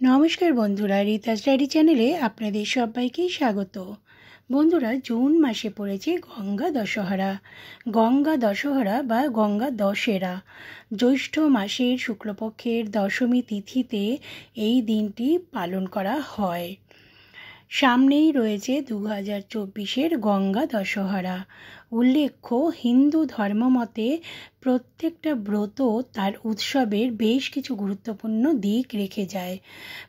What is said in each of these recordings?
নমস্কার বন্ধুরা, রিতাস ডায়েরি চ্যানেলে আপনাদের সবাইকে স্বাগত। বন্ধুরা, জুন মাসে পড়েছে গঙ্গা দশহরা। গঙ্গা দশহরা বা গঙ্গা দশেরা জ্যৈষ্ঠ মাসের শুক্লপক্ষের দশমী তিথিতে এই দিনটি পালন করা হয়। সামনেই রয়েছে 2024-এর গঙ্গা দশহরা। উল্লেখ্য, হিন্দু ধর্মমতে প্রত্যেকটা ব্রত তার উৎসবের বেশ কিছু গুরুত্বপূর্ণ দিক রেখে যায়।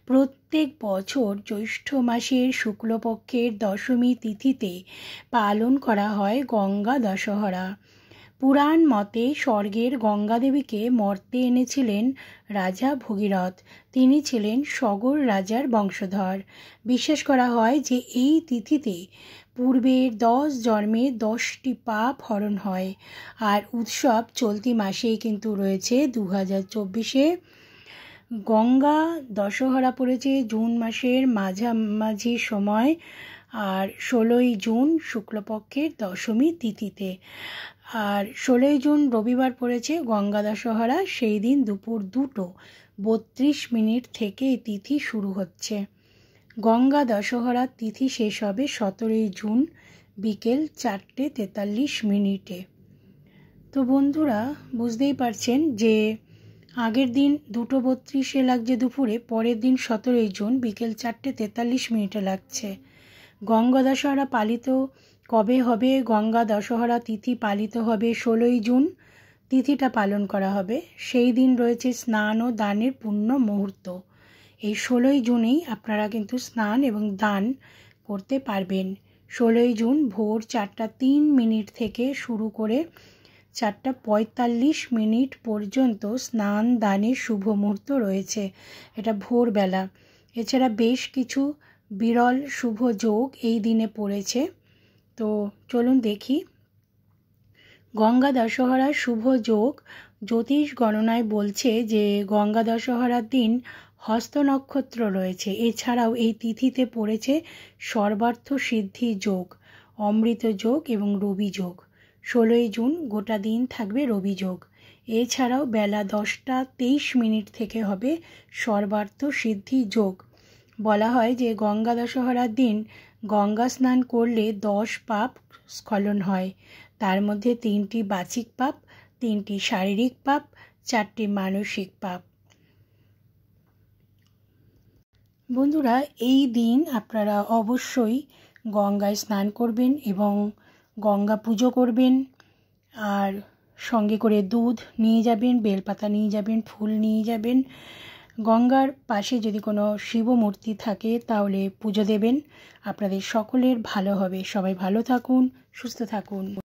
প্রত্যেক বছর জ্যৈষ্ঠ মাসের শুক্লপক্ষের দশমী তিথিতে পালন করা হয় গঙ্গা দশহরা। পুরাণ মতে স্বর্গের গঙ্গাদেবীকে মর্তে এনেছিলেন রাজা ভগীরথ। তিনি ছিলেন সগর রাজার বংশধর। বিশ্বাস করা হয় যে এই তিথিতে পূর্বের 10 জন্মে 10টি পাপ হরণ হয়। আর উৎসব চলতি মাসেই কিন্তু রয়েছে 2024-এ। গঙ্গা দশহরা পড়েছে জুন মাসের মাঝামাঝি সময়, আর 16ই জুন শুক্লপক্ষের দশমী তিথিতে। আর 16ই জুন রবিবার পড়েছে গঙ্গা দশহরা। সেই দিন দুপুর 2:32 থেকে এই তিথি শুরু হচ্ছে। গঙ্গা দশহরার তিথি শেষ হবে 17ই জুন বিকেল 4:43। তো বন্ধুরা, বুঝতেই পারছেন যে আগের দিন 2:32 লাগছে দুপুরে, পরের দিন 17ই জুন বিকেল 4:43 লাগছে। গঙ্গা দশহরা পালিত কবে হবে? গঙ্গা দশহরা তিথি পালিত হবে 16ই জুন। তিথিটা পালন করা হবে। সেই দিন রয়েছে স্নান ও দানের পুণ্য মুহূর্ত। এই 16ই জুনেই আপনারা কিন্তু স্নান এবং দান করতে পারবেন। 16ই জুন ভোর 4:03 থেকে শুরু করে 4:45 পর্যন্ত স্নান দানের শুভ মুহূর্ত রয়েছে। এটা ভোরবেলা। এছাড়া বেশ কিছু বিরল শুভ যোগ এই দিনে পড়েছে। তো চলুন দেখি। গঙ্গা দশহরার শুভ যোগ জ্যোতিষ গণনায় বলছে যে গঙ্গা দশহরার দিন হস্ত নক্ষত্র রয়েছে। এছাড়াও এই তিথিতে পড়েছে সর্বার্থ সিদ্ধি যোগ, অমৃত যোগ এবং রবি যোগ। 16ই জুন গোটা দিন থাকবে রবি যোগ। এছাড়াও বেলা 10:23 থেকে হবে সর্বার্থ সিদ্ধি যোগ। বলা হয় যে গঙ্গা দশহরার দিন গঙ্গা স্নান করলে 10 পাপ স্খলন হয়। তার মধ্যে 3টি বাচিক পাপ, 3টি শারীরিক পাপ, 4টি মানসিক পাপ। বন্ধুরা, এই দিন আপনারা অবশ্যই গঙ্গায় স্নান করবেন এবং গঙ্গা পুজো করবেন। আর সঙ্গে করে দুধ নিয়ে যাবেন, বেলপাতা নিয়ে যাবেন, ফুল নিয়ে যাবেন। গঙ্গার পাশে যদি কোনো শিব মূর্তি থাকে তাহলে পুজো দেবেন। আপনাদের সকলের ভালো হবে। সবাই ভালো থাকুন, সুস্থ থাকুন।